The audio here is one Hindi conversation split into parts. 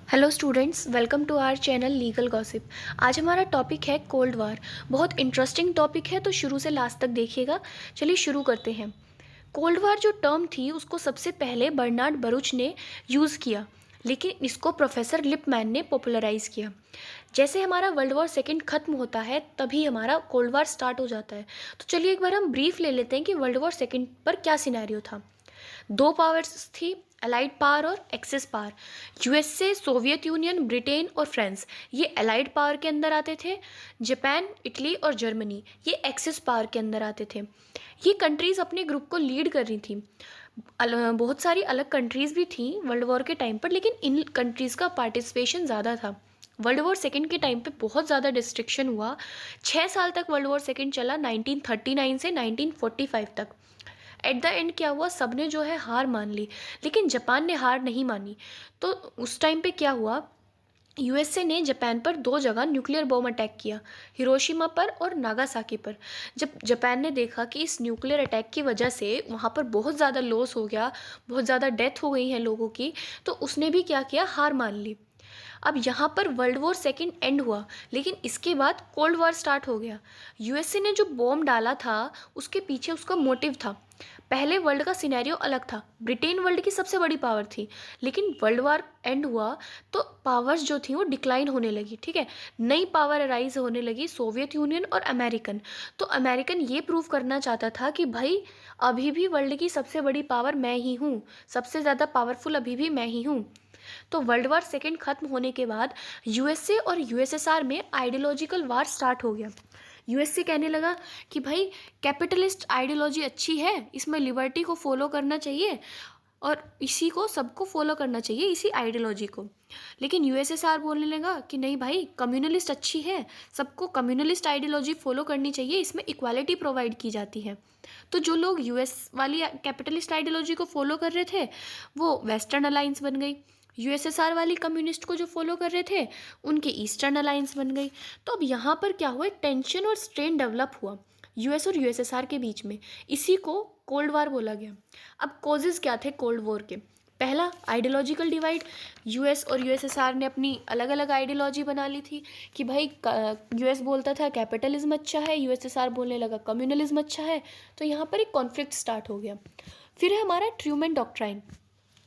Hello students, welcome to our channel legal gossip. आज हमारा टॉपिक है कोल्ड वार। बहुत इंटरेस्टिंग टॉपिक है, तो शुरू से लास्ट तक देखिएगा। चलिए शुरू करते हैं। कोल्ड वार जो टर्म थी उसको सबसे पहले बर्नार्ड बरूच ने यूज़ किया, लेकिन इसको प्रोफेसर लिपमैन ने पॉपुलराइज़ किया। जैसे हमारा वर्ल्ड वॉर सेकेंड खत्म होता है तभी हमारा कोल्ड वार स्टार्ट हो जाता है। तो चलिए एक बार हम ब्रीफ ले लेते हैं कि वर्ल्ड वॉर सेकेंड पर क्या सिनेरियो था। दो पावर्स थी, अलाइड पावर और axis power. USA, Soviet Union, Britain और फ्रांस, ये अलाइड पावर के अंदर आते थे। जापान, इटली और जर्मनी, ये एक्सेस पावर के अंदर आते थे। ये कंट्रीज़ अपने ग्रुप को लीड कर रही थी। बहुत सारी अलग कंट्रीज़ भी थी वर्ल्ड वॉर के टाइम पर, लेकिन इन कंट्रीज़ का पार्टिसिपेशन ज़्यादा था। वर्ल्ड वॉर सेकेंड के टाइम पे बहुत ज़्यादा डिस्ट्रक्शन हुआ। 6 साल तक वर्ल्ड वॉर सेकेंड चला, 1939 से 1945 तक। एट द एंड क्या हुआ, सबने जो है हार मान ली, लेकिन जापान ने हार नहीं मानी। तो उस टाइम पे क्या हुआ, यूएसए ने जापान पर 2 जगह न्यूक्लियर बॉम्ब अटैक किया, हिरोशिमा पर और नागासाकी पर। जब जापान ने देखा कि इस न्यूक्लियर अटैक की वजह से वहाँ पर बहुत ज़्यादा लॉस हो गया, बहुत ज़्यादा डेथ हो गई है लोगों की, तो उसने भी क्या किया, हार मान ली। अब यहाँ पर वर्ल्ड वॉर सेकेंड एंड हुआ, लेकिन इसके बाद कोल्ड वॉर स्टार्ट हो गया। यूएसए ने जो बॉम्ब डाला था उसके पीछे उसका मोटिव था। पहले वर्ल्ड का सिनेरियो अलग था, ब्रिटेन वर्ल्ड की सबसे बड़ी पावर थी, लेकिन वर्ल्ड वार एंड हुआ तो पावर्स जो थी वो डिक्लाइन होने लगी। ठीक है, नई पावर अराइज होने लगी, सोवियत यूनियन और अमेरिकन। तो अमेरिकन ये प्रूव करना चाहता था कि भाई अभी भी वर्ल्ड की सबसे बड़ी पावर मैं ही हूँ, सबसे ज़्यादा पावरफुल अभी भी मैं ही हूँ। तो वर्ल्ड वार सेकेंड खत्म होने के बाद यूएसए और यूएसएसआर में आइडियोलॉजिकल वार स्टार्ट हो गया। यूएसए कहने लगा कि भाई कैपिटलिस्ट आइडियोलॉजी अच्छी है, इसमें लिबर्टी को फॉलो करना चाहिए और इसी को सबको फॉलो करना चाहिए, इसी आइडियोलॉजी को। लेकिन यूएसएसआर बोलने लगा कि नहीं भाई, कम्युनलिस्ट अच्छी है, सबको कम्युनलिस्ट आइडियोलॉजी फॉलो करनी चाहिए, इसमें इक्वालिटी प्रोवाइड की जाती है। तो जो लोग यूएस वाली कैपिटलिस्ट आइडियोलॉजी को फॉलो कर रहे थे वो वेस्टर्न अलायंस बन गई, यूएसएसआर वाली कम्युनिस्ट को जो फॉलो कर रहे थे उनकी ईस्टर्न अलायंस बन गई। तो अब यहाँ पर क्या हुआ, एक टेंशन और स्ट्रेन डेवलप हुआ यूएस और यूएसएसआर के बीच में। इसी को कोल्ड वार बोला गया। अब कॉजेज़ क्या थे कोल्ड वॉर के? पहला, आइडियोलॉजिकल डिवाइड। यूएस और यूएसएसआर ने अपनी अलग अलग आइडियोलॉजी बना ली थी कि भाई यूएस बोलता था कैपिटलिज्म अच्छा है, यूएसएसआर बोलने लगा कम्युनलिज्म अच्छा है। तो यहाँ पर एक कॉन्फ्लिक्ट स्टार्ट हो गया। फिर है हमारा ट्रूमैन डॉक्ट्राइन।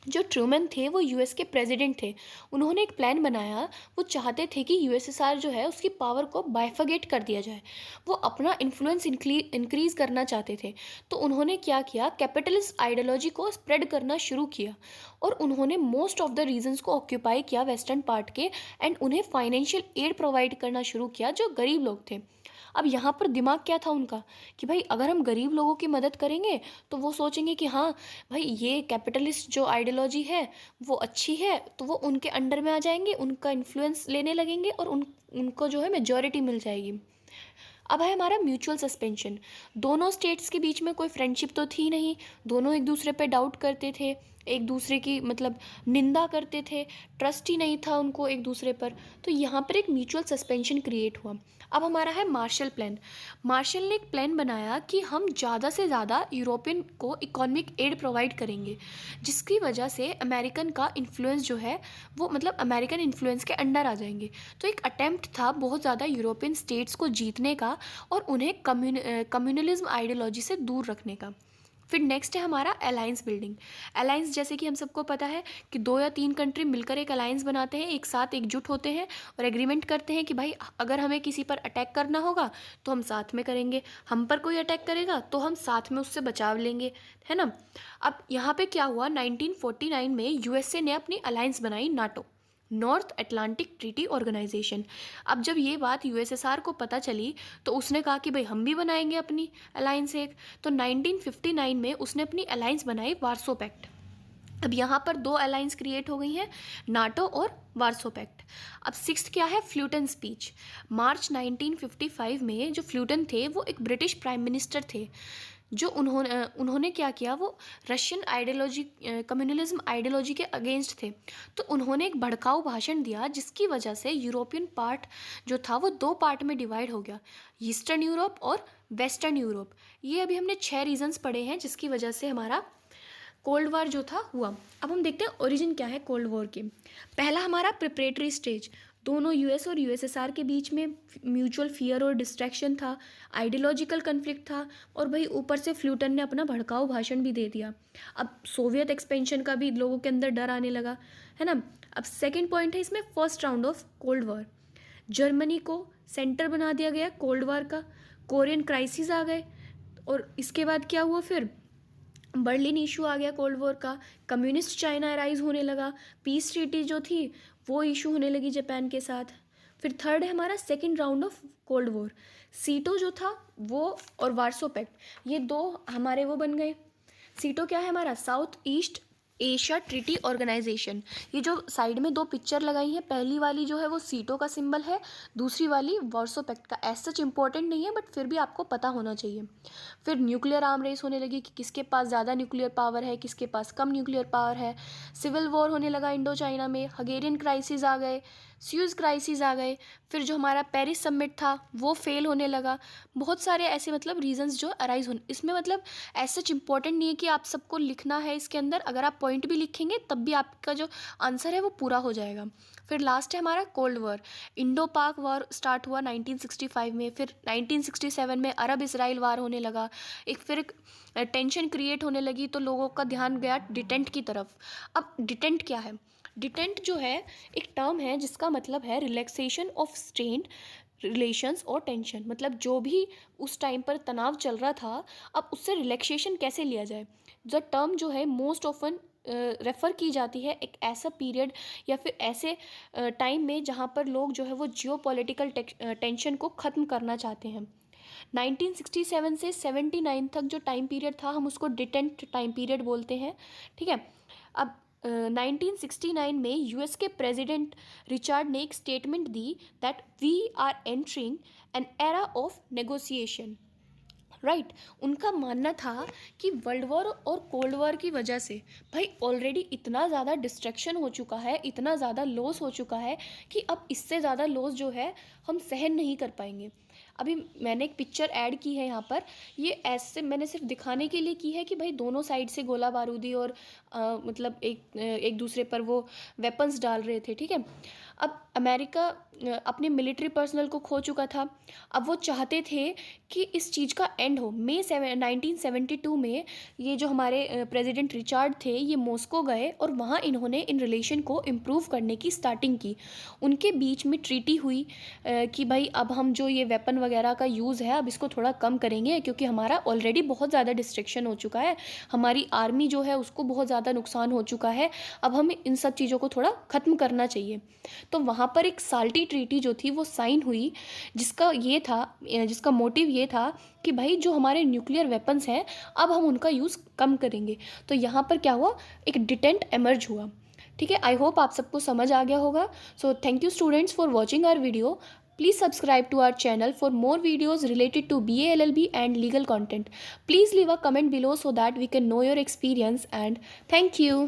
जो ट्रूमैन थे वो यूएस के प्रेसिडेंट थे। उन्होंने एक प्लान बनाया, वो चाहते थे कि यूएसएसआर जो है उसकी पावर को बाइफगेट कर दिया जाए। वो अपना इन्फ्लुएंस इंक्रीज करना चाहते थे। तो उन्होंने क्या किया, कैपिटलिस्ट आइडियोलॉजी को स्प्रेड करना शुरू किया और उन्होंने मोस्ट ऑफ द रीजन्स को ऑक्यूपाई किया वेस्टर्न पार्ट के, एंड उन्हें फाइनेंशियल एड प्रोवाइड करना शुरू किया जो गरीब लोग थे। अब यहाँ पर दिमाग क्या था उनका कि भाई अगर हम गरीब लोगों की मदद करेंगे तो वो सोचेंगे कि हाँ भाई ये कैपिटलिस्ट जो आइडियोलॉजी है वो अच्छी है, तो वो उनके अंडर में आ जाएंगे, उनका इन्फ्लुएंस लेने लगेंगे और उनको जो है मेजॉरिटी मिल जाएगी। अब है हमारा म्यूचुअल सस्पेंशन। दोनों स्टेट्स के बीच में कोई फ्रेंडशिप तो थी नहीं, दोनों एक दूसरे पे डाउट करते थे, एक दूसरे की मतलब निंदा करते थे, ट्रस्ट ही नहीं था उनको एक दूसरे पर। तो यहाँ पर एक म्यूचुअल सस्पेंशन क्रिएट हुआ। अब हमारा है मार्शल प्लान। मार्शल ने एक प्लान बनाया कि हम ज़्यादा से ज़्यादा यूरोपियन को इकोनॉमिक एड प्रोवाइड करेंगे, जिसकी वजह से अमेरिकन का इन्फ्लुएंस जो है वो मतलब अमेरिकन इन्फ्लुएंस के अंडर आ जाएंगे। तो एक अटेम्प्ट था बहुत ज़्यादा यूरोपियन स्टेट्स को जीतने का और उन्हें कम्युनलिज्म आइडियोलॉजी से दूर रखने का। फिर नेक्स्ट है हमारा अलायंस बिल्डिंग। अलायंस जैसे कि हम सबको पता है कि 2 या 3 कंट्री मिलकर एक अलायंस बनाते हैं, एक साथ एकजुट होते हैं और एग्रीमेंट करते हैं कि भाई अगर हमें किसी पर अटैक करना होगा तो हम साथ में करेंगे, हम पर कोई अटैक करेगा तो हम साथ में उससे बचाव लेंगे, है ना। अब यहाँ पे क्या हुआ, 1949 में यूएसए ने अपनी अलायंस बनाई NATO, North Atlantic Treaty Organization. अब जब ये बात यूएसएसआर को पता चली तो उसने कहा कि भाई हम भी बनाएंगे अपनी अलायंस एक। तो 1959 में उसने अपनी अलायंस बनाई वार्सो पैक्ट। अब यहाँ पर 2 अलायंस क्रिएट हो गई हैं, नाटो और वार्सो पैक्ट। अब सिक्स्थ क्या है, फ्लूटन स्पीच। मार्च 1955 में जो फ्लूटन थे वो एक ब्रिटिश प्राइम मिनिस्टर थे। जो उन्होंने क्या किया, वो रशियन आइडियोलॉजी कम्युनलिज्म आइडियोलॉजी के अगेंस्ट थे। तो उन्होंने एक भड़काऊ भाषण दिया जिसकी वजह से यूरोपियन पार्ट जो था वो 2 पार्ट में डिवाइड हो गया, ईस्टर्न यूरोप और वेस्टर्न यूरोप। ये अभी हमने 6 रीजंस पढ़े हैं जिसकी वजह से हमारा कोल्ड वार जो था हुआ। अब हम देखते हैं ओरिजिन क्या है कोल्ड वॉर के। पहला हमारा प्रिपरेटरी स्टेज, दोनों यूएस और यूएसएसआर के बीच में म्यूचुअल फियर और डिस्ट्रैक्शन था, आइडियोलॉजिकल कन्फ्लिक्ट था, और भाई ऊपर से फ्लूटन ने अपना भड़काऊ भाषण भी दे दिया। अब सोवियत एक्सपेंशन का भी लोगों के अंदर डर आने लगा, है ना। अब सेकेंड पॉइंट है इसमें first round of cold war. Germany को सेंटर बना दिया गया कोल्ड वार का, कोरियन क्राइसिस आ गए, और इसके बाद क्या हुआ फिर, बर्लिन इशू आ गया कोल्ड वॉर का, कम्युनिस्ट चाइना अराइज होने लगा, पीस ट्रीटी जो थी वो इशू होने लगी जापान के साथ। फिर थर्ड है हमारा second round of cold war, सीटो जो था वो और वार्सो पैक्ट, ये दो हमारे वो बन गए। सीटो क्या है हमारा, South East Asia treaty organization. ये जो साइड में दो पिक्चर लगाई है, पहली वाली जो है वो सीटो का सिंबल है, दूसरी वाली वार्सो पैक्ट का। एज सच इंपॉर्टेंट नहीं है बट फिर भी आपको पता होना चाहिए। फिर न्यूक्लियर आर्म रेस होने लगी कि किसके पास ज़्यादा न्यूक्लियर पावर है, किसके पास कम न्यूक्लियर पावर है। सिविल वॉर होने लगा इंडो चाइना में, हंगेरियन क्राइसिस आ गए, स्यूज़ क्राइसिस आ गए। फिर जो हमारा पेरिस समिट था वो फेल होने लगा। बहुत सारे ऐसे मतलब रीजंस जो अराइज होने, इसमें मतलब ऐसा सच इंपॉर्टेंट नहीं है कि आप सबको लिखना है इसके अंदर, अगर आप पॉइंट भी लिखेंगे तब भी आपका जो आंसर है वो पूरा हो जाएगा। फिर लास्ट है हमारा कोल्ड वॉर, इंडो पाक वॉर स्टार्ट हुआ 1965 में, फिर 1967 में अरब इसराइल वार होने लगा। फिर टेंशन क्रिएट होने लगी तो लोगों का ध्यान गया डिटेंट की तरफ। अब डिटेंट क्या है, डिटेंट जो है एक टर्म है जिसका मतलब है रिलैक्सेशन ऑफ स्ट्रेन रिलेशंस और टेंशन, मतलब जो भी उस टाइम पर तनाव चल रहा था अब उससे रिलैक्सेशन कैसे लिया जाए। जो टर्म जो है मोस्ट ऑफन रेफ़र की जाती है एक ऐसा पीरियड या फिर ऐसे टाइम में जहाँ पर लोग जो है वो जियोपॉलिटिकल टेंशन को ख़त्म करना चाहते हैं। 1967 से 79 तक जो टाइम पीरियड था हम उसको डिटेंट टाइम पीरियड बोलते हैं, ठीक है। अब 1969 में यूएस के प्रेसिडेंट रिचर्ड ने एक स्टेटमेंट दी that we are entering an era of negotiation, right. उनका मानना था कि वर्ल्ड वॉर और कोल्ड वॉर की वजह से भाई ऑलरेडी इतना ज़्यादा डिस्ट्रैक्शन हो चुका है, इतना ज़्यादा लॉस हो चुका है कि अब इससे ज़्यादा लॉस जो है हम सहन नहीं कर पाएंगे। अभी मैंने एक पिक्चर ऐड की है यहाँ पर, ये ऐसे मैंने सिर्फ दिखाने के लिए की है कि भाई दोनों साइड से गोला बारूदी और मतलब एक दूसरे पर वो वेपन्स डाल रहे थे, ठीक है। अब अमेरिका अपने मिलिट्री पर्सनल को खो चुका था, अब वो चाहते थे कि इस चीज़ का एंड हो। 1972 में ये जो हमारे प्रेसिडेंट रिचर्ड थे ये मॉस्को गए और वहाँ इन्होंने इन रिलेशन को इम्प्रूव करने की स्टार्टिंग की। उनके बीच में ट्रीटी हुई कि भाई अब हम जो ये वेपन वगैरह का यूज़ है अब इसको थोड़ा कम करेंगे क्योंकि हमारा ऑलरेडी बहुत ज़्यादा डिस्ट्रैक्शन हो चुका है, हमारी आर्मी जो है उसको बहुत ज़्यादा नुकसान हो चुका है, अब हमें इन सब चीज़ों को थोड़ा ख़त्म करना चाहिए। तो वहाँ पर एक साल्टी ट्रीटी जो थी वो साइन हुई जिसका मोटिव ये था कि भाई जो हमारे न्यूक्लियर वेपन्स हैं अब हम उनका यूज़ कम करेंगे। तो यहाँ पर क्या हुआ, एक डिटेंट एमर्ज हुआ, ठीक है। आई होप आप सबको समझ आ गया होगा। So thank you students for watching our video. Please subscribe to our channel for more videos related to BA LLB and legal content. Please leave a comment below so that we can know your experience, and thank you.